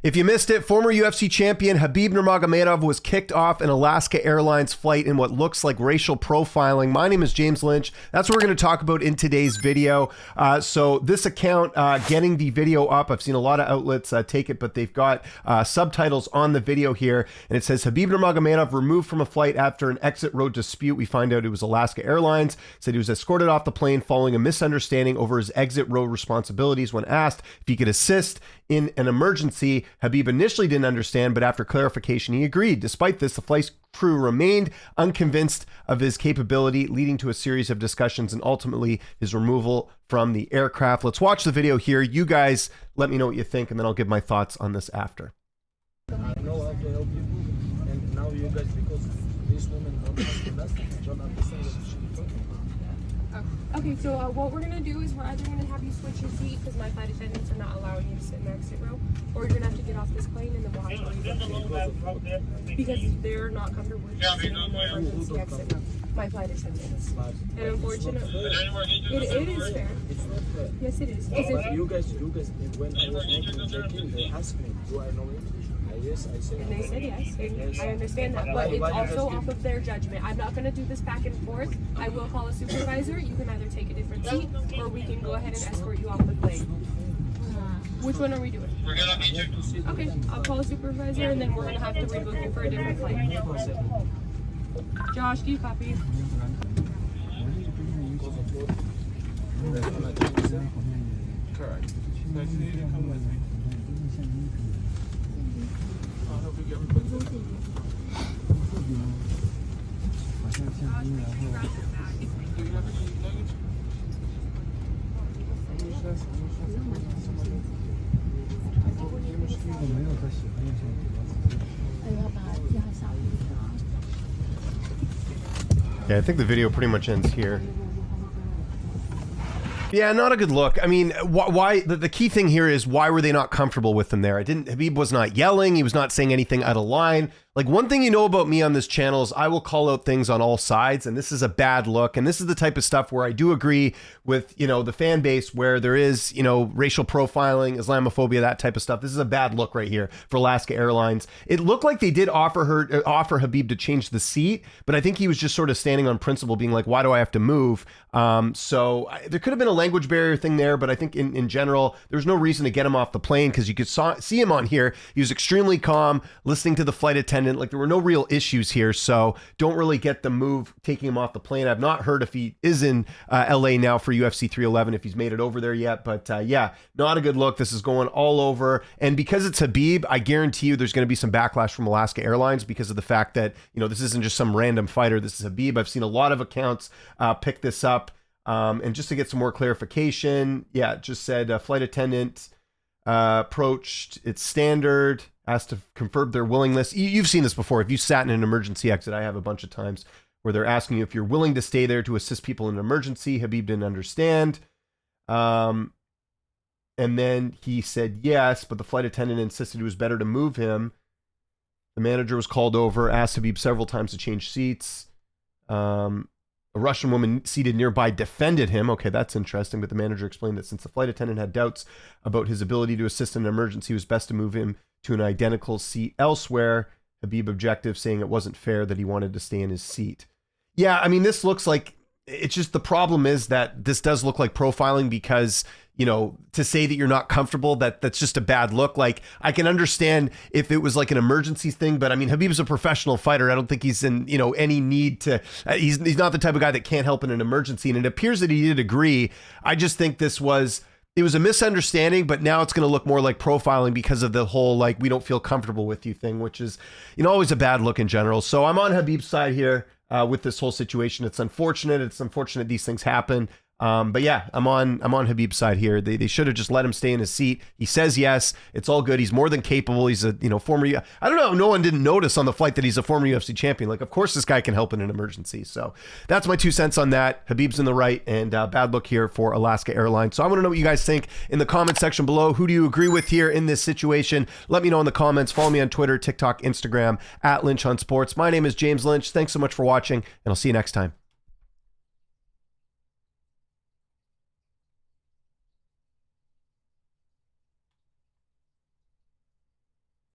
If you missed it, former UFC champion Khabib Nurmagomedov was kicked off an Alaska Airlines flight in what looks like racial profiling. My name is James Lynch. That's what we're going to talk about in today's video. So this account, getting the video up, I've seen a lot of outlets take it, but they've got subtitles on the video here. And it says, Khabib Nurmagomedov removed from a flight after an exit row dispute. We find out it was Alaska Airlines. Said he was escorted off the plane following a misunderstanding over his exit row responsibilities. When asked if he could assist in an emergency, Khabib initially didn't understand, but after clarification, he agreed. Despite this, the flight crew remained unconvinced of his capability, leading to a series of discussions and ultimately his removal from the aircraft. Let's watch the video here. You guys let me know what you think, and then I'll give my thoughts on this after. I know how to help you, and now you guys, because this woman don't understand us, don't understand what she's talking about. Okay, so what we're gonna do is we're either gonna have you switch your seat because my flight attendants are not allowing you to sit in the exit row, or you're gonna have to get off this plane and then we'll have to leave because they're not comfortable with you sitting in the emergency exit row. My flight attendants. And unfortunately, it is fair. It's not fair. Yes, it is. You guys, when I was not checking, they asked me, do I know English? Yes, I said. And they said yes. Yes. I understand that, but it's also off of their judgment. I'm not going to do this back and forth. I will call a supervisor. You can either take a different seat, or we can go ahead and escort you off the plane. Which one are we doing? Okay, I'll call a supervisor, and then we're going to have to rebook you for a different flight. Josh, do you copy? Correct. Yeah, I think the video pretty much ends here. Yeah, not a good look. I mean, why? The key thing here is, why were they not comfortable with him there? Khabib was not yelling. He was not saying anything out of line. Like, one thing you know about me on this channel is I will call out things on all sides, and this is a bad look. And this is the type of stuff where I do agree with, the fan base, where there is, racial profiling, Islamophobia, that type of stuff. This is a bad look right here for Alaska Airlines. It looked like they did offer Khabib to change the seat, but I think he was just sort of standing on principle, being like, why do I have to move? So there could have been a language barrier thing there, but I think in general, there's no reason to get him off the plane, because you could see him on here. He was extremely calm, listening to the flight attendant. Like, there were no real issues here, so don't really get the move taking him off the plane. I've not heard if he is in LA now for UFC 311, if he's made it over there yet, but yeah, not a good look. This is going all over, and because it's Khabib, I guarantee you there's going to be some backlash from Alaska Airlines because of the fact that, this isn't just some random fighter. This is Khabib. I've seen a lot of accounts pick this up, and just to get some more clarification, yeah, it just said flight attendant approached its standard, asked to confirm their willingness. You've seen this before. If you sat in an emergency exit, I have a bunch of times, where they're asking you if you're willing to stay there to assist people in an emergency. Khabib didn't understand. And then he said yes, but the flight attendant insisted it was better to move him. The manager was called over, asked Khabib several times to change seats. A Russian woman seated nearby defended him. Okay, that's interesting. But the manager explained that since the flight attendant had doubts about his ability to assist in an emergency, it was best to move him to an identical seat elsewhere. Khabib objective, saying it wasn't fair that he wanted to stay in his seat. Yeah, I mean, this looks like, it's just, the problem is that this does look like profiling, because, to say that you're not comfortable, that's just a bad look. Like, I can understand if it was like an emergency thing, but I mean, Khabib's a professional fighter. I don't think he's in, any need to, he's not the type of guy that can't help in an emergency. And it appears that he did agree. I just think it was a misunderstanding, but now it's going to look more like profiling because of the whole, like, we don't feel comfortable with you thing, which is, always a bad look in general. So I'm on Khabib's side here with this whole situation. It's unfortunate. It's unfortunate these things happen. But yeah, I'm on Khabib's side here. They should have just let him stay in his seat. He says yes. It's all good. He's more than capable. He's a former. I don't know. No one didn't notice on the flight that he's a former UFC champion. Like, of course this guy can help in an emergency. So that's my 2 cents on that. Khabib's in the right, and bad look here for Alaska Airlines. So I want to know what you guys think in the comment section below. Who do you agree with here in this situation? Let me know in the comments. Follow me on Twitter, TikTok, Instagram @LynchOnSports. My name is James Lynch. Thanks so much for watching, and I'll see you next time.